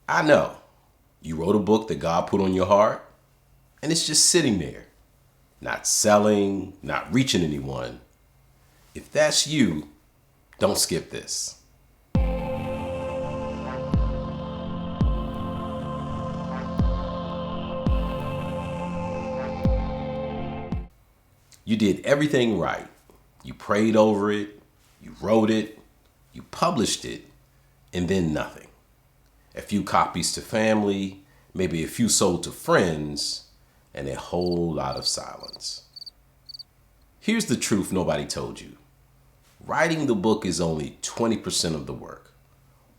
I know you wrote a book that God put on your heart, and it's just sitting there, not selling, not reaching anyone. If that's you, don't skip this. You did everything right. You prayed over it, you wrote it, you published it, and then nothing. A few copies to family, maybe a few sold to friends, and a whole lot of silence. Here's the truth nobody told you. Writing the book is only 20% of the work.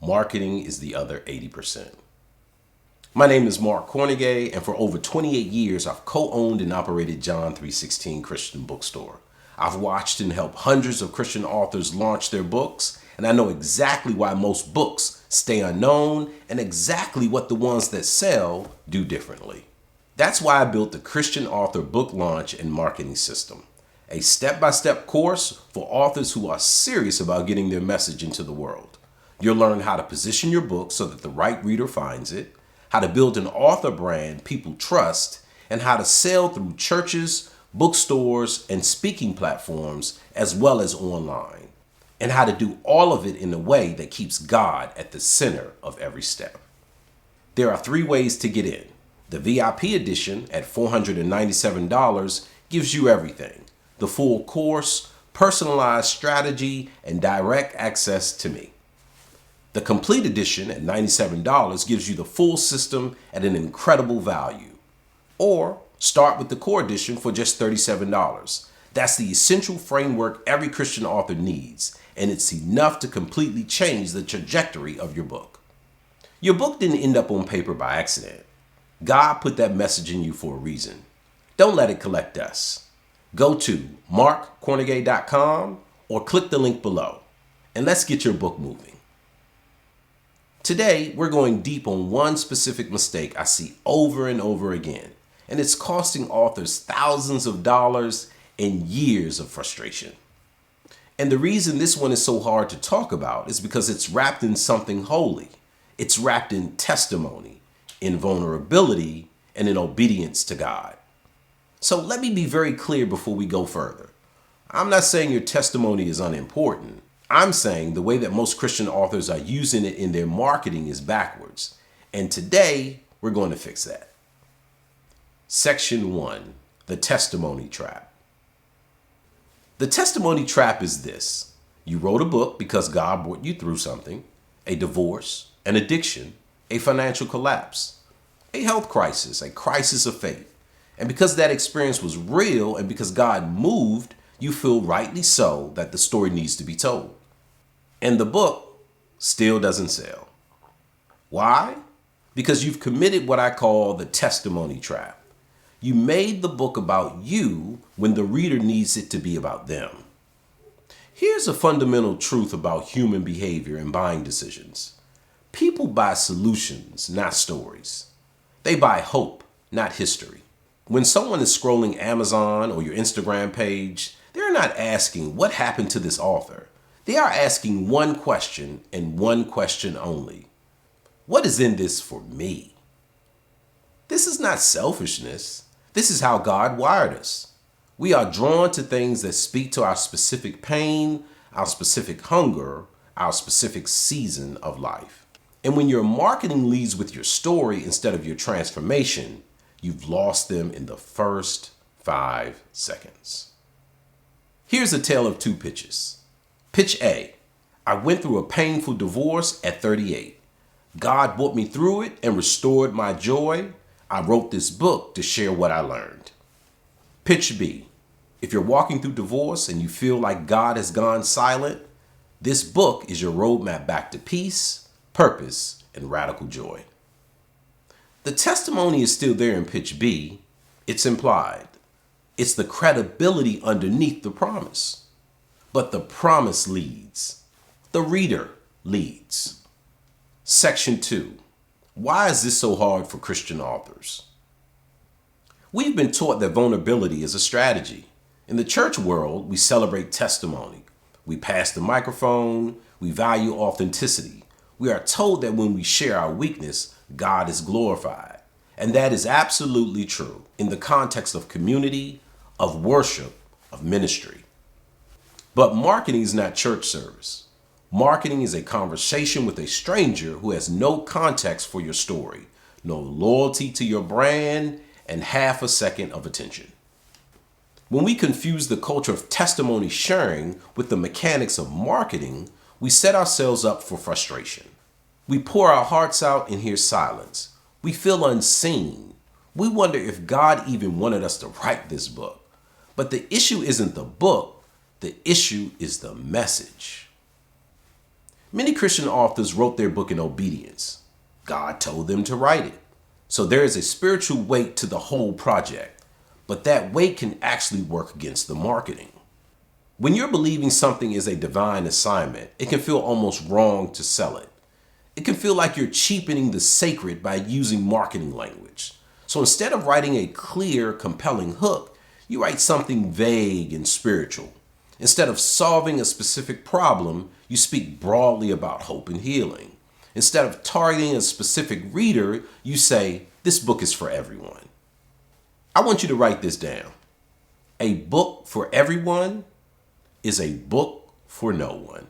Marketing is the other 80%. My name is Mark Cornegay, and for over 28 years, I've co-owned and operated John 3:16 Christian Bookstore. I've watched and helped hundreds of Christian authors launch their books, and I know exactly why most books stay unknown and exactly what the ones that sell do differently. That's why I built the Christian Author Book Launch and Marketing System, a step-by-step course for authors who are serious about getting their message into the world. You'll learn how to position your book so that the right reader finds it, how to build an author brand people trust, and how to sell through churches, bookstores, and speaking platforms, as well as online, and how to do all of it in a way that keeps God at the center of every step. There are 3 ways to get in. The VIP edition at $497 gives you everything: the full course, personalized strategy, and direct access to me. The complete edition at $97 gives you the full system at an incredible value. Or start with the core edition for just $37. That's the essential framework every Christian author needs, and it's enough to completely change the trajectory of your book. Your book didn't end up on paper by accident. God put that message in you for a reason. Don't let it collect dust. Go to markcornegay.com or click the link below, and let's get your book moving. Today, we're going deep on one specific mistake I see over and over again, and it's costing authors thousands of dollars and years of frustration. And the reason this one is so hard to talk about is because it's wrapped in something holy. It's wrapped in testimony, in vulnerability, and in obedience to God. So let me be very clear before we go further. I'm not saying your testimony is unimportant. I'm saying the way that most Christian authors are using it in their marketing is backwards. And today, we're going to fix that. Section 1, the testimony trap. The testimony trap is this. You wrote a book because God brought you through something: a divorce, an addiction, a financial collapse, a health crisis, a crisis of faith. And because that experience was real and because God moved, you feel rightly so that the story needs to be told. And the book still doesn't sell. Why? Because you've committed what I call the testimony trap. You made the book about you when the reader needs it to be about them. Here's a fundamental truth about human behavior and buying decisions. People buy solutions, not stories. They buy hope, not history. When someone is scrolling Amazon or your Instagram page, they're not asking, what happened to this author? They are asking one question and one question only: what is in this for me? This is not selfishness. This is how God wired us. We are drawn to things that speak to our specific pain, our specific hunger, our specific season of life. And when your marketing leads with your story instead of your transformation, you've lost them in the first 5 seconds. Here's a tale of 2 pitches. Pitch A: I went through a painful divorce at 38. God brought me through it and restored my joy. I wrote this book to share what I learned. Pitch B: if you're walking through divorce and you feel like God has gone silent, this book is your roadmap back to peace, purpose, and radical joy. The testimony is still there in pitch B. It's implied. It's the credibility underneath the promise. But the promise leads. The reader leads. Section 2. Why is this so hard for Christian authors? We've been taught that vulnerability is a strategy. In the church world, we celebrate testimony. We pass the microphone. We value authenticity. We are told that when we share our weakness, God is glorified. And that is absolutely true in the context of community, of worship, of ministry. But marketing is not church service. Marketing is a conversation with a stranger who has no context for your story, no loyalty to your brand, and half a second of attention. When we confuse the culture of testimony sharing with the mechanics of marketing, we set ourselves up for frustration. We pour our hearts out and hear silence. We feel unseen. We wonder if God even wanted us to write this book. But the issue isn't the book, the issue is the message. Many Christian authors wrote their book in obedience. God told them to write it. So there is a spiritual weight to the whole project, but that weight can actually work against the marketing. When you're believing something is a divine assignment, it can feel almost wrong to sell it. It can feel like you're cheapening the sacred by using marketing language. So instead of writing a clear, compelling hook, you write something vague and spiritual. Instead of solving a specific problem, you speak broadly about hope and healing. Instead of targeting a specific reader, you say, this book is for everyone. I want you to write this down. A book for everyone is a book for no one.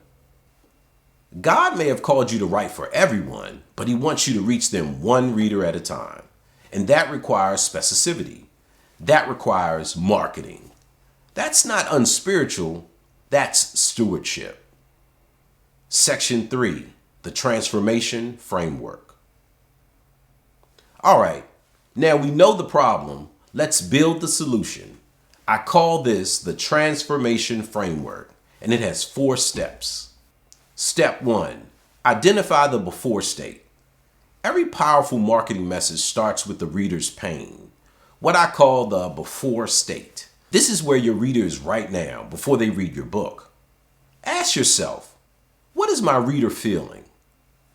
God may have called you to write for everyone, but he wants you to reach them one reader at a time. And that requires specificity. That requires marketing. That's not unspiritual, that's stewardship. Section 3, the transformation framework. All right, now we know the problem. Let's build the solution. I call this the transformation framework, and it has 4 steps. Step 1, identify the before state. Every powerful marketing message starts with the reader's pain, what I call the before state. This is where your reader is right now before they read your book. Ask yourself, what is my reader feeling?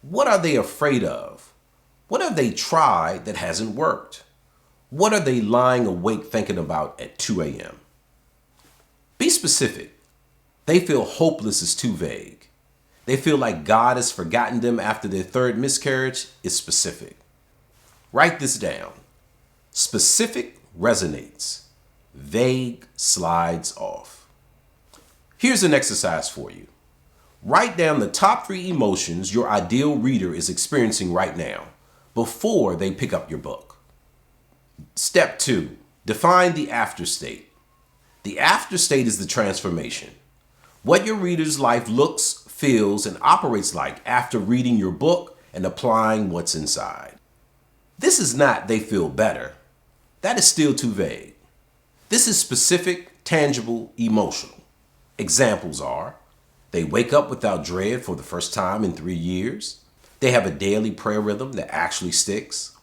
What are they afraid of? What have they tried that hasn't worked? What are they lying awake thinking about at 2 a.m.? Be specific. They feel hopeless is too vague. They feel like God has forgotten them after their 3rd miscarriage is specific. Write this down. Specific resonates. Vague slides off. Here's an exercise for you. Write down the top 3 emotions your ideal reader is experiencing right now before they pick up your book. Step 2, define the after state. The after state is the transformation. What your reader's life looks, feels, and operates like after reading your book and applying what's inside. This is not they feel better. That is still too vague. This is specific, tangible, emotional. Examples are, they wake up without dread for the first time in 3 years. They have a daily prayer rhythm that actually sticks.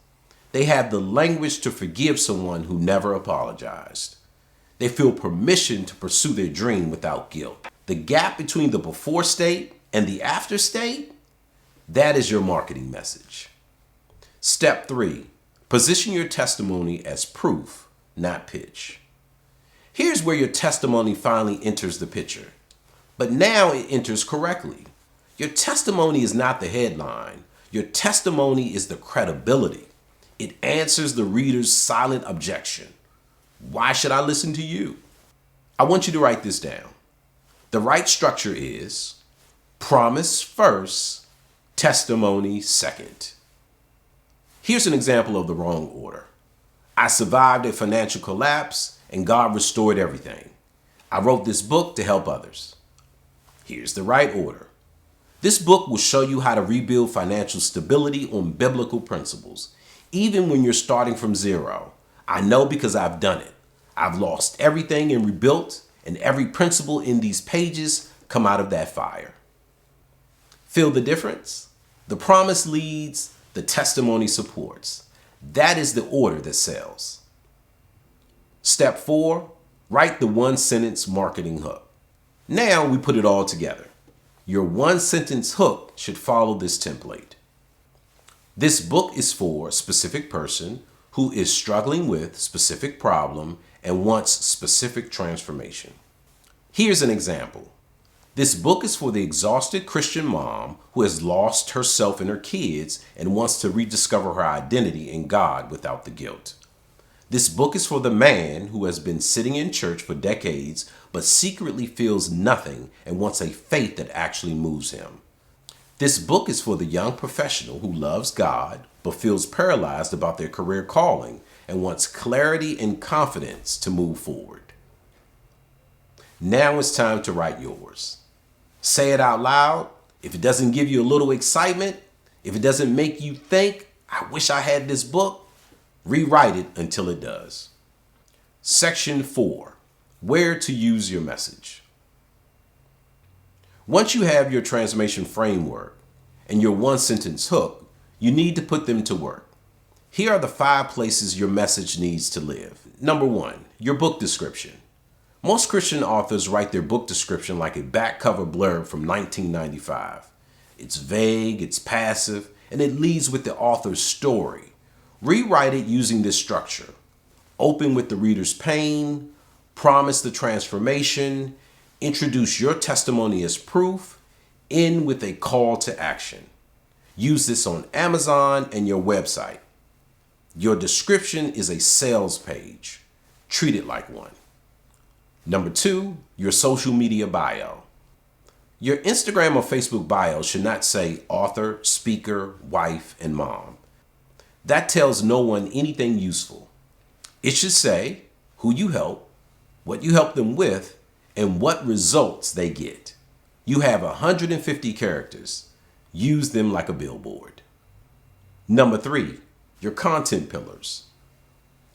They have the language to forgive someone who never apologized. They feel permission to pursue their dream without guilt. The gap between the before state and the after state, that is your marketing message. Step 3, position your testimony as proof, not pitch. Here's where your testimony finally enters the picture. But now it enters correctly. Your testimony is not the headline. Your testimony is the credibility. It answers the reader's silent objection. Why should I listen to you? I want you to write this down. The right structure is promise first, testimony second. Here's an example of the wrong order. I survived a financial collapse and God restored everything. I wrote this book to help others. Here's the right order. This book will show you how to rebuild financial stability on biblical principles, even when you're starting from zero. I know because I've done it. I've lost everything and rebuilt, and every principle in these pages come out of that fire. Feel the difference? The promise leads, the testimony supports. That is the order that sells. Step 4, write the 1-sentence marketing hook. Now we put it all together. Your 1-sentence hook should follow this template. This book is for a specific person who is struggling with specific problem and wants specific transformation. Here's an example. This book is for the exhausted Christian mom who has lost herself and her kids and wants to rediscover her identity in God without the guilt. This book is for the man who has been sitting in church for decades but secretly feels nothing and wants a faith that actually moves him. This book is for the young professional who loves God but feels paralyzed about their career calling and wants clarity and confidence to move forward. Now it's time to write yours. Say it out loud. If it doesn't give you a little excitement, if it doesn't make you think, I wish I had this book, rewrite it until it does. Section 4, where to use your message. Once you have your transformation framework and your one-sentence hook, you need to put them to work. Here are the 5 places your message needs to live. Number 1, your book description. Most Christian authors write their book description like a back cover blurb from 1995. It's vague, it's passive, and it leads with the author's story. Rewrite it using this structure. Open with the reader's pain, promise the transformation, introduce your testimony as proof, end with a call to action. Use this on Amazon and your website. Your description is a sales page. Treat it like one. Number 2, your social media bio. Your Instagram or Facebook bio should not say author, speaker, wife, and mom. That tells no one anything useful. It should say who you help, what you help them with, and what results they get. You have 150 characters. Use them like a billboard. Number 3, your content pillars.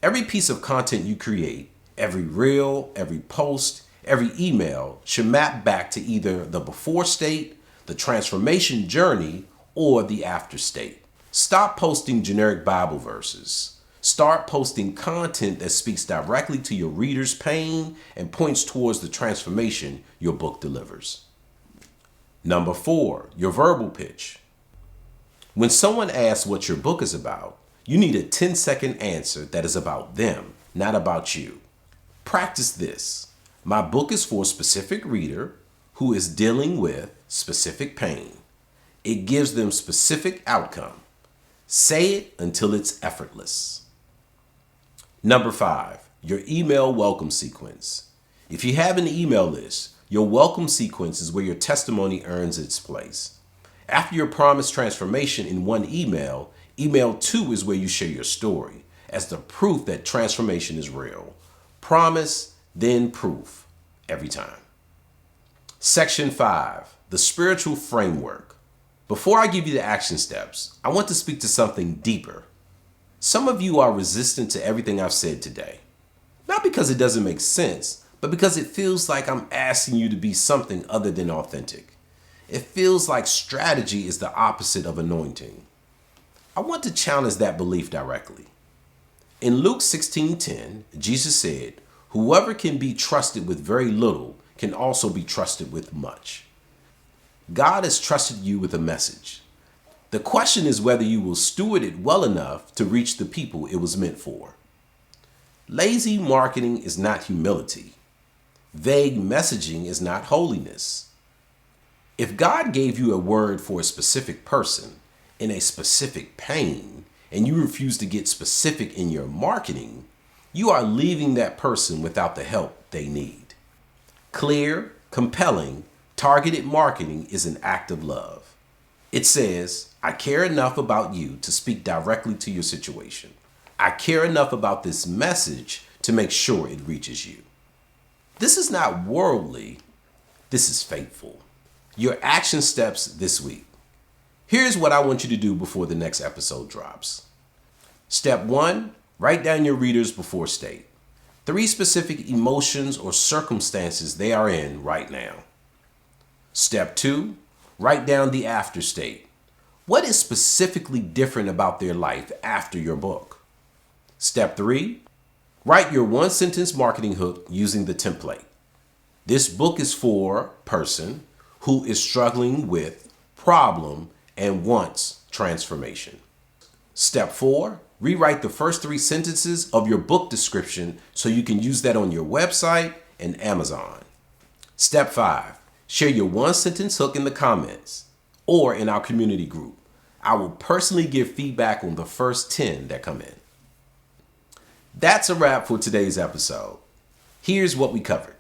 Every piece of content you create, every reel, every post, every email should map back to either the before state, the transformation journey, or the after state. Stop posting generic Bible verses. Start posting content that speaks directly to your reader's pain and points towards the transformation your book delivers. Number 4, your verbal pitch. When someone asks what your book is about, you need a 10-second answer that is about them, not about you. Practice this. My book is for a specific reader who is dealing with specific pain. It gives them specific outcome. Say it until it's effortless. Number 5, your email welcome sequence. If you have an email list, your welcome sequence is where your testimony earns its place. After your promised transformation in one email, email 2 is where you share your story as the proof that transformation is real. Promise, then proof, every time. Section 5, the spiritual framework. Before I give you the action steps, I want to speak to something deeper. Some of you are resistant to everything I've said today. Not because it doesn't make sense, but because it feels like I'm asking you to be something other than authentic. It feels like strategy is the opposite of anointing. I want to challenge that belief directly. In Luke 16:10, Jesus said, "Whoever can be trusted with very little can also be trusted with much." God has trusted you with a message. The question is whether you will steward it well enough to reach the people it was meant for. Lazy marketing is not humility. Vague messaging is not holiness. If God gave you a word for a specific person in a specific pain, and you refuse to get specific in your marketing, you are leaving that person without the help they need. Clear, compelling, targeted marketing is an act of love. It says, I care enough about you to speak directly to your situation. I care enough about this message to make sure it reaches you. This is not worldly. This is faithful. Your action steps this week. Here's what I want you to do before the next episode drops. Step 1, write down your reader's before state. 3 specific emotions or circumstances they are in right now. Step 2, write down the after state. What is specifically different about their life after your book? Step 3, write your one-sentence marketing hook using the template. This book is for person who is struggling with problem and wants transformation. Step 4, rewrite the first 3 sentences of your book description so you can use that on your website and Amazon. Step 5, Share your one-sentence hook in the comments or in our community group. I will personally give feedback on the first 10 that come in. That's a wrap for today's episode. Here's what we covered.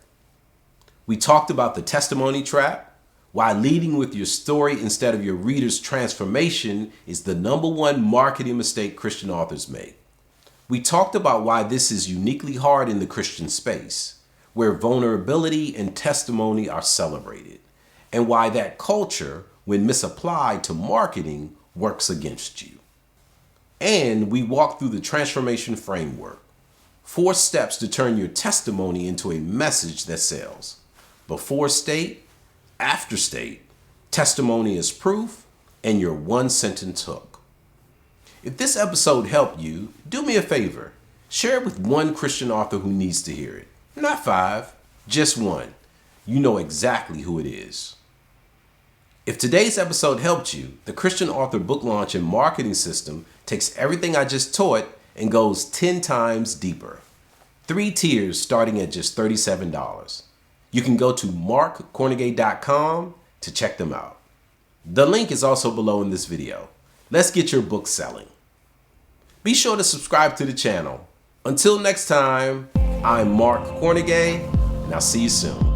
We talked about the testimony trap, why leading with your story instead of your reader's transformation is the #1 marketing mistake Christian authors make. We talked about why this is uniquely hard in the Christian space, where vulnerability and testimony are celebrated, and why that culture, when misapplied to marketing, works against you. And we walked through the transformation framework, 4 steps to turn your testimony into a message that sells. Before state, after state, testimony is proof, and your one-sentence hook. If this episode helped you, do me a favor. Share it with one Christian author who needs to hear it. Not 5, just 1. You know exactly who it is. If today's episode helped you, the Christian Author Book Launch and Marketing System takes everything I just taught and goes 10 times deeper. 3 tiers starting at just $37. You can go to markcornegay.com to check them out. The link is also below in this video. Let's get your book selling. Be sure to subscribe to the channel. Until next time, I'm Mark Cornegay, and I'll see you soon.